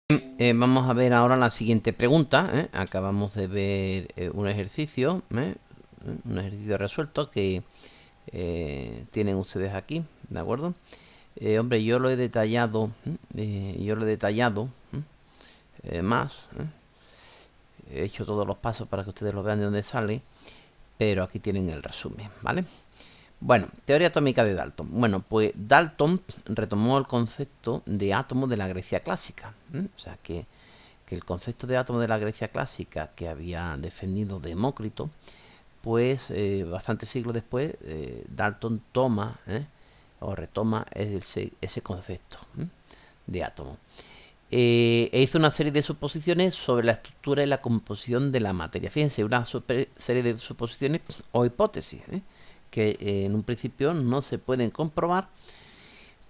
Vamos a ver ahora la siguiente pregunta. Acabamos de ver un ejercicio resuelto que tienen ustedes aquí, ¿de acuerdo? Hombre, yo lo he detallado, más. He hecho todos los pasos para que ustedes lo vean de dónde sale, pero aquí tienen el resumen, ¿vale? Bueno, teoría atómica de Dalton. Bueno, pues Dalton retomó el concepto de átomo de la Grecia clásica. O sea que el concepto de átomo de la Grecia clásica que había defendido Demócrito, pues bastantes siglos después, Dalton toma o retoma ese concepto de átomo. E hizo una serie de suposiciones sobre la estructura y la composición de la materia. Fíjense, una serie de suposiciones o hipótesis que en un principio no se pueden comprobar,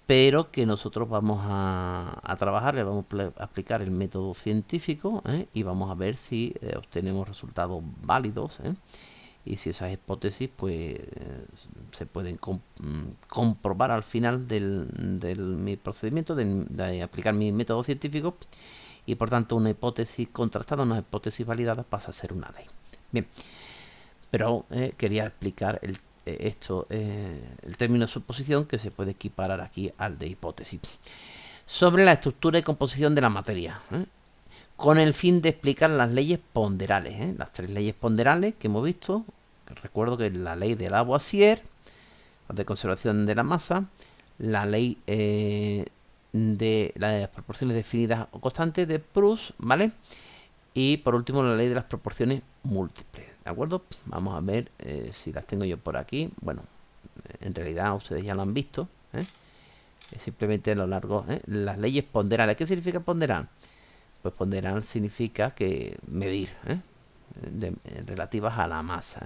pero que nosotros vamos a trabajar, le vamos a aplicar el método científico y vamos a ver si obtenemos resultados válidos y si esas hipótesis pues se pueden comprobar al final mi procedimiento de aplicar mi método científico, y por tanto una hipótesis contrastada, una hipótesis validada pasa a ser una ley. Bien, pero quería explicar el término suposición, que se puede equiparar aquí al de hipótesis, sobre la estructura y composición de la materia, con el fin de explicar las leyes ponderales, las tres leyes ponderales que hemos visto. Recuerdo que la ley de Lavoisier, de conservación de la masa, la ley de las proporciones definidas o constantes de Proust, ¿vale? Y por último la ley de las proporciones múltiples, ¿de acuerdo? Vamos a ver si las tengo yo por aquí. Bueno, en realidad ustedes ya lo han visto, simplemente a lo largo, las leyes ponderales. ¿Qué significa ponderar? Pues ponderar significa que medir, relativas a la masa,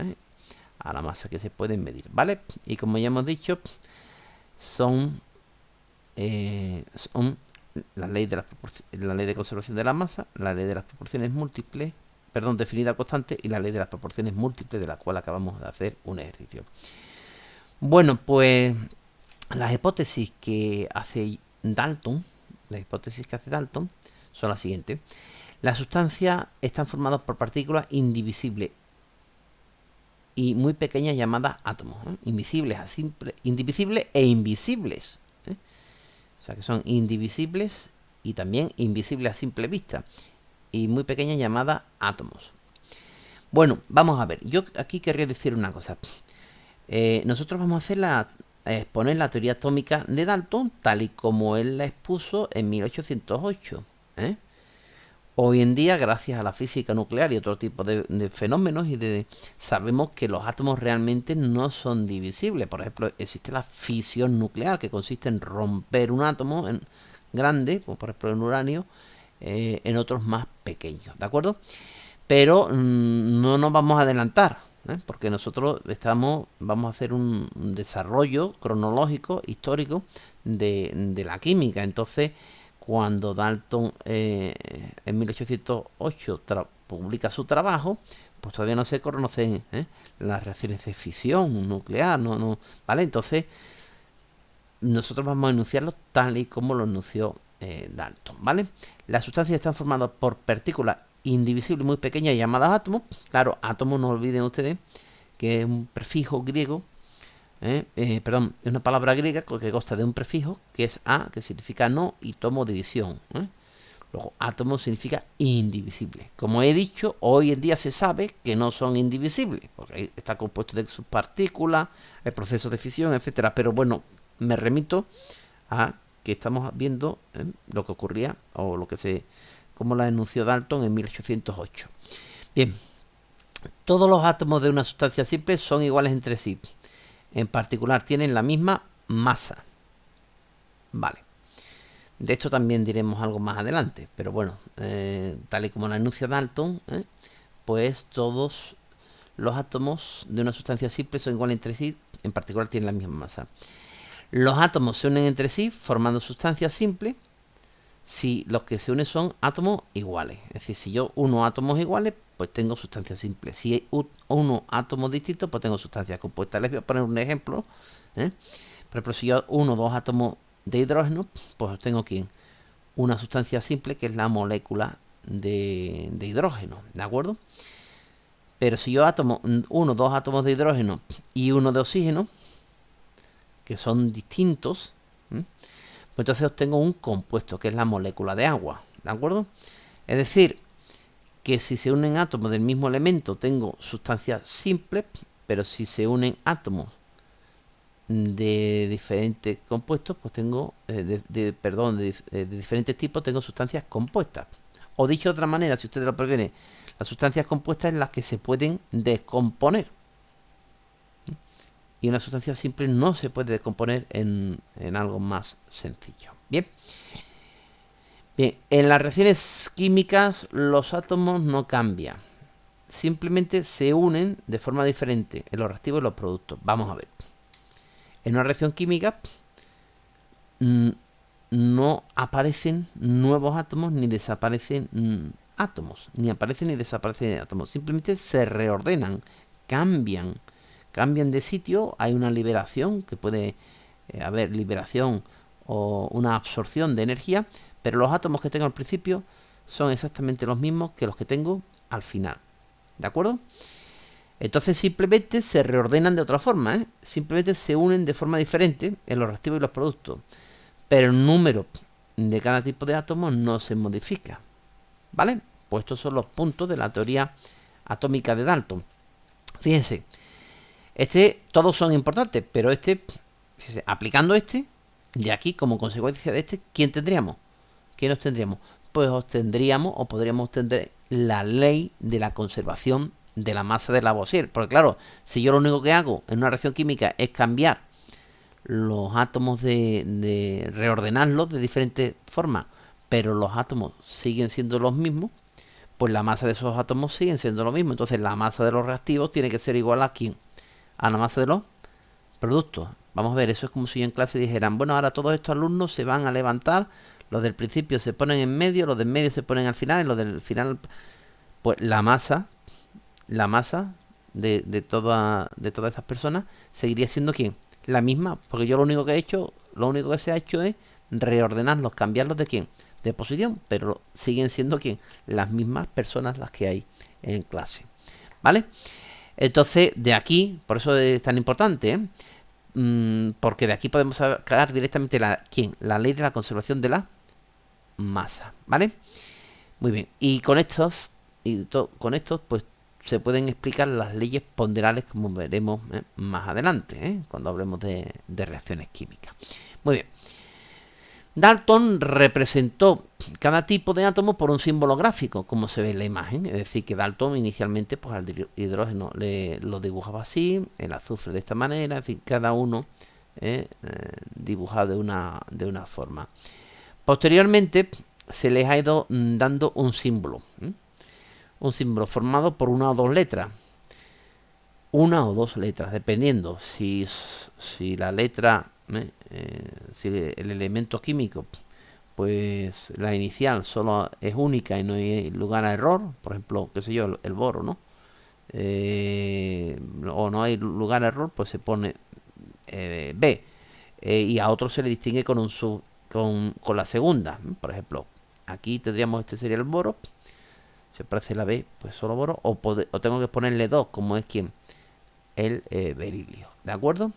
a la masa que se pueden medir, ¿vale? Y como ya hemos dicho, son la ley de conservación de la masa, la ley de las proporciones múltiples, perdón, definida constante, y la ley de las proporciones múltiples, de la cual acabamos de hacer un ejercicio. Bueno, pues las hipótesis que hace Dalton, son las siguientes. Las sustancias están formadas por partículas indivisibles y muy pequeñas llamadas átomos, indivisibles e invisibles. O sea que son indivisibles y también invisibles a simple vista, y muy pequeñas llamadas átomos. Bueno, vamos a ver. Yo aquí querría decir una cosa. Nosotros vamos a exponer la teoría atómica de Dalton tal y como él la expuso en 1808. Hoy en día, gracias a la física nuclear y otro tipo de fenómenos, sabemos que los átomos realmente no son divisibles. Por ejemplo, existe la fisión nuclear, que consiste en romper un átomo grande, como por ejemplo en uranio, en otros más pequeños, ¿de acuerdo? Pero no nos vamos a adelantar, porque nosotros vamos a hacer un desarrollo cronológico, histórico, de la química. Entonces, cuando Dalton en 1808 publica su trabajo, pues todavía no se conocen las reacciones de fisión nuclear, ¿vale? Entonces, nosotros vamos a enunciarlo tal y como lo enunció Dalton, ¿vale? Las sustancias están formadas por partículas indivisibles muy pequeñas llamadas átomos. Claro, átomo, no olviden ustedes que es un prefijo griego, perdón, es una palabra griega que consta de un prefijo que es a, que significa no, y tomo, división. Luego, átomo significa indivisible. Como he dicho, hoy en día se sabe que no son indivisibles, porque está compuesto de sus partículas, el proceso de fisión, etcétera. Pero bueno, me remito a que estamos viendo lo que ocurría, o como la enunció Dalton en 1808. Bien, todos los átomos de una sustancia simple son iguales entre sí. En particular, tienen la misma masa. Vale. De esto también diremos algo más adelante, pero bueno, tal y como la enuncia Dalton, pues todos los átomos de una sustancia simple son iguales entre sí, en particular tienen la misma masa. Los átomos se unen entre sí formando sustancias simples si los que se unen son átomos iguales. Es decir, si yo uno átomos iguales, pues tengo sustancias simples. Si uno átomos distintos, pues tengo sustancias compuestas. Les voy a poner un ejemplo. Por ejemplo, si yo uno dos átomos de hidrógeno, pues tengo ¿quién? una sustancia simple que es la molécula de hidrógeno, ¿de acuerdo? Pero si yo átomo, dos átomos de hidrógeno y uno de oxígeno, que son distintos, pues entonces obtengo un compuesto, que es la molécula de agua, ¿de acuerdo? Es decir, que si se unen átomos del mismo elemento tengo sustancias simples, pero si se unen átomos de diferentes compuestos, pues tengo, de diferentes tipos, tengo sustancias compuestas. O dicho de otra manera, si ustedes lo prefieren, las sustancias compuestas en las que se pueden descomponer. Y una sustancia simple no se puede descomponer en algo más sencillo. Bien. Bien, en las reacciones químicas los átomos no cambian. Simplemente se unen de forma diferente en los reactivos y los productos. Vamos a ver. En una reacción química no aparecen nuevos átomos ni desaparecen átomos. Ni aparecen ni desaparecen átomos. Simplemente se reordenan, cambian de sitio. Hay una liberación, que puede haber liberación o una absorción de energía, pero los átomos que tengo al principio son exactamente los mismos que los que tengo al final. ¿De acuerdo? Entonces simplemente se reordenan de otra forma, ¿eh? Simplemente se unen de forma diferente en los reactivos y los productos. Pero el número de cada tipo de átomos no se modifica. ¿Vale? Pues estos son los puntos de la teoría atómica de Dalton. Fíjense, todos son importantes, pero fíjense, aplicando de aquí como consecuencia de ¿quién tendríamos? ¿Quién obtendríamos? Pues obtendríamos o podríamos obtener la ley de la conservación de la masa de Lavoisier. Porque claro, si yo lo único que hago en una reacción química es cambiar los átomos reordenarlos de diferentes formas, pero los átomos siguen siendo los mismos, pues la masa de esos átomos siguen siendo lo mismo. Entonces la masa de los reactivos tiene que ser igual a ¿quién? A la masa de los productos. Vamos a ver, eso es como si yo en clase dijeran, bueno, ahora todos estos alumnos se van a levantar, los del principio se ponen en medio, los del medio se ponen al final y los del final, pues la masa de todas estas personas seguiría siendo ¿quién? La misma, porque yo lo único que se ha hecho es reordenarlos, cambiarlos de ¿quién? De posición, pero siguen siendo ¿quién? Las mismas personas las que hay en clase, ¿vale? Entonces, de aquí, por eso es tan importante, porque de aquí podemos sacar directamente la ley de la conservación de la masa, ¿vale? Muy bien, y con estos, pues se pueden explicar las leyes ponderales, como veremos más adelante, cuando hablemos de reacciones químicas. Muy bien. Dalton representó cada tipo de átomo por un símbolo gráfico, como se ve en la imagen. Es decir, que Dalton inicialmente pues al hidrógeno lo dibujaba así, el azufre de esta manera, en fin, cada uno dibujado de una forma. Posteriormente se les ha ido dando un símbolo. Un símbolo formado por una o dos letras. Una o dos letras, dependiendo si la letra, si el elemento químico, pues la inicial solo es única y no hay lugar a error, por ejemplo, qué sé yo, el boro, ¿no? O no hay lugar a error, pues se pone B. Y a otro se le distingue con la segunda. Por ejemplo, aquí tendríamos, este sería el boro. Si aparece la B, pues solo boro. O tengo que ponerle 2, como es quien el berilio. ¿De acuerdo?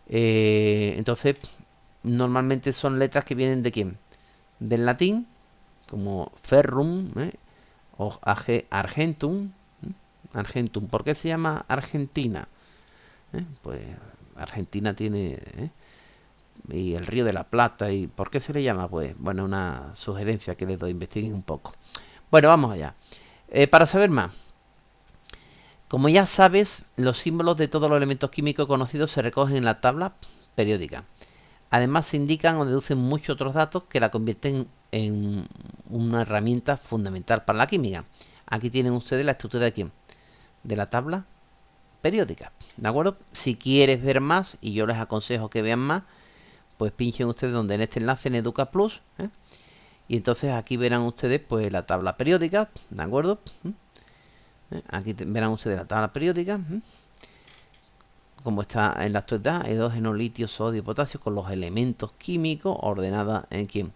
Entonces, normalmente son letras que vienen de quién? Del latín, como ferrum, o argentum. Argentum. ¿Por qué se llama Argentina? Pues Argentina tiene... y el Río de la Plata. ¿Y por qué se le llama? Pues bueno, una sugerencia que les doy, investiguen un poco. Bueno, vamos allá. Para saber más, como ya sabes, los símbolos de todos los elementos químicos conocidos se recogen en la tabla periódica. Además se indican o deducen muchos otros datos que la convierten en una herramienta fundamental para la química. Aquí tienen ustedes la estructura de quién? De la tabla periódica. ¿De acuerdo? Si quieres ver más, y yo les aconsejo que vean más, pues pinchen ustedes donde en este enlace en Educa Plus, y entonces aquí verán ustedes pues la tabla periódica, ¿de acuerdo? Aquí verán ustedes la tabla periódica, como está en la actualidad, hidrógeno, litio, sodio, potasio, con los elementos químicos ordenados en quién,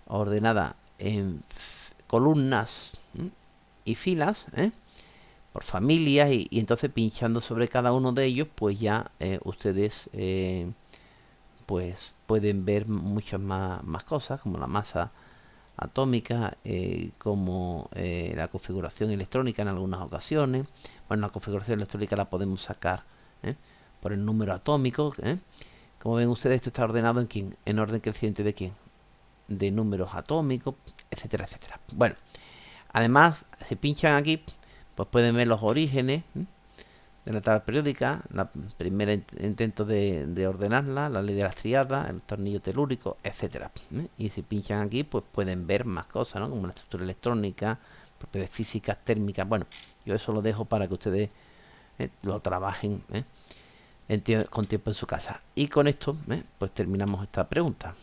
ordenada en columnas y filas, por familias, y entonces pinchando sobre cada uno de ellos, pues ya ustedes pues pueden ver muchas más cosas, como la masa atómica, como la configuración electrónica en algunas ocasiones. Bueno, la configuración electrónica la podemos sacar por el número atómico. Como ven ustedes, esto está ordenado en quién, en orden creciente de quién, de números atómicos, etcétera, etcétera. Bueno, además, si pinchan aquí, pues pueden ver los orígenes de la tabla periódica, la primera intento de ordenarla, la ley de las triadas, el tornillo telúrico, etcétera. Y si pinchan aquí, pues pueden ver más cosas, ¿no? Como la estructura electrónica, propiedades físicas, térmicas. Bueno, yo eso lo dejo para que ustedes lo trabajen con tiempo en su casa. Y con esto, pues terminamos esta pregunta.